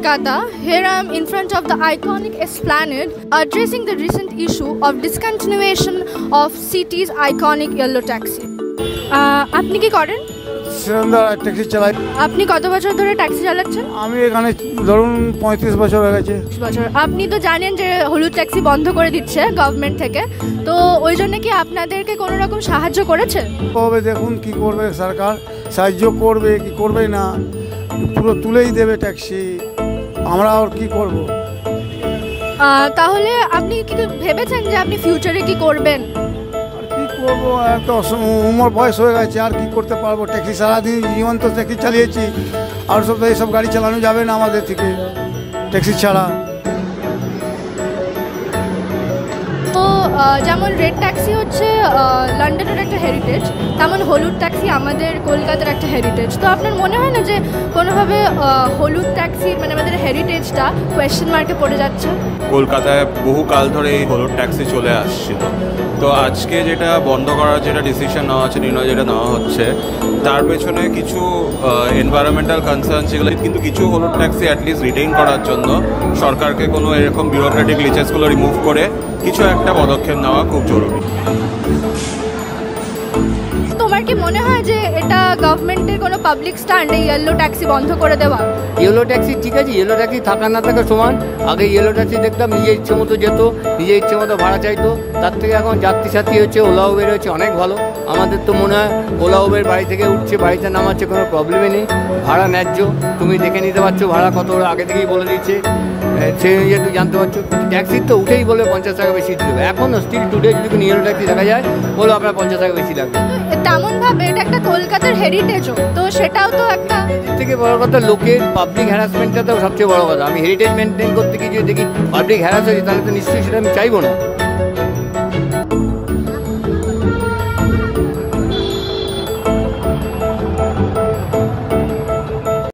Kolkata. Here I am in front of the iconic Esplanade addressing the recent issue of discontinuation of city's iconic yellow taxi. আপনি কি করেন? Cylinder taxi চালাই। আপনি কত বছর ধরে ট্যাক্সি চালাচ্ছেন? আমি এখানে ধরুন 35 বছর হয়ে গেছে। বছর। আপনি তো জানেন যে হলুদ ট্যাক্সি বন্ধ করে দিচ্ছে গভর্নমেন্ট থেকে, তো ওই জন্য কি আপনাদেরকে কোনো রকম সাহায্য করেছে? তবে দেখুন কি করবে সরকার, সাহায্য করবে কি করবে না, পুরো তুলেই দেবে ট্যাক্সি, আমরা আর কি করব? তাহলে আপনি কি ভেবেছেন যে আপনি ফিউচারে কি করবেন? কি করবো, এত উমর বয়স হয়ে গেছে, আর কি করতে পারবো? ট্যাক্সি সারাদিন জীবন তো ট্যাক্সি চালিয়েছি, আর সব এইসব গাড়ি চালানো যাবে না আমাদের থেকে ট্যাক্সি ছাড়া। তো যেমন রেড ট্যাক্সি হচ্ছে লন্ডনের একটা হেরিটেজ, তেমন হলুদ ট্যাক্সি আমাদের কলকাতার একটা হেরিটেজ। তো আপনার মনে হয় না যে কোনোভাবে হলুদ ট্যাক্সি মানে আমাদের হেরিটেজটা কোয়েশ্চেন মার্কে পড়ে যাচ্ছে? কলকাতায় বহু কাল ধরে এই হলুদ ট্যাক্সি চলে আসছিল, তো আজকে যেটা বন্ধ করার যেটা ডিসিশন নেওয়া হচ্ছে, নির্ণয় যেটা নেওয়া হচ্ছে, তার পেছনে কিছু এনভায়রনমেন্টাল কনসার্ন ছিল, কিন্তু কিছু হলুদ ট্যাক্সি অ্যাটলিস্ট রিটেইন করার জন্য সরকারকে কোনো এরকম বিউরোক্রেটিক লিচেসগুলো রিমুভ করে কিছু একটা পদক্ষেপ নেওয়া খুব জরুরি। তোমার কি মনে হয় যে এটা গভর্নমেন্টের কোনো পাবলিক স্ট্যান্ড এই ইয়েলো ট্যাক্সি বন্ধ করে দেওয়া? ইয়েলো ট্যাক্সি ঠিক আছে, ইয়েলো ট্যাক্সি থাকা না থাকা সমান। আগে ইয়েলো ট্যাক্সি দেখতাম নিজের ইচ্ছে মতো যেত, নিজের ইচ্ছে মতো ভাড়া চাইতো, তার থেকে এখন যাত্রী সাথী হচ্ছে, ওলা উবের হচ্ছে, অনেক ভালো। আমাদের তো মনে হয় ওলা উবের বাড়ি থেকে উঠছে বাড়িতে নামাচ্ছে, কোনো প্রবলেমই নেই, ভাড়া ন্যায্য, তুমি দেখে নিতে পারছো ভাড়া কত, ওরা আগে থেকেই বলে দিচ্ছে, সেই অনুযায়ী তুই জানতে পারছো। ট্যাক্সির তো উঠেই বলে 50 টাকা বেশি দেবে, এখনও স্টিল টুডে যদি কোনো ইয়েলো ট্যাক্সি দেখা যায় বলো আপনার 50 টাকা বেশি লাগবে। তেমনভাবে এটা একটা কলকাতার হেরিটেজও, তো সেটাও তো একটা থেকে বড় কথা লোকের পাবলিক হ্যারাসমেন্টটা তো সবচেয়ে বড় কথা। আমি হেরিটেজ মেনটেন করতে গিয়ে যদি দেখি পাবলিক হ্যারাস হয়েছে, তাহলে তো নিশ্চয়ই সেটা আমি চাইবো না।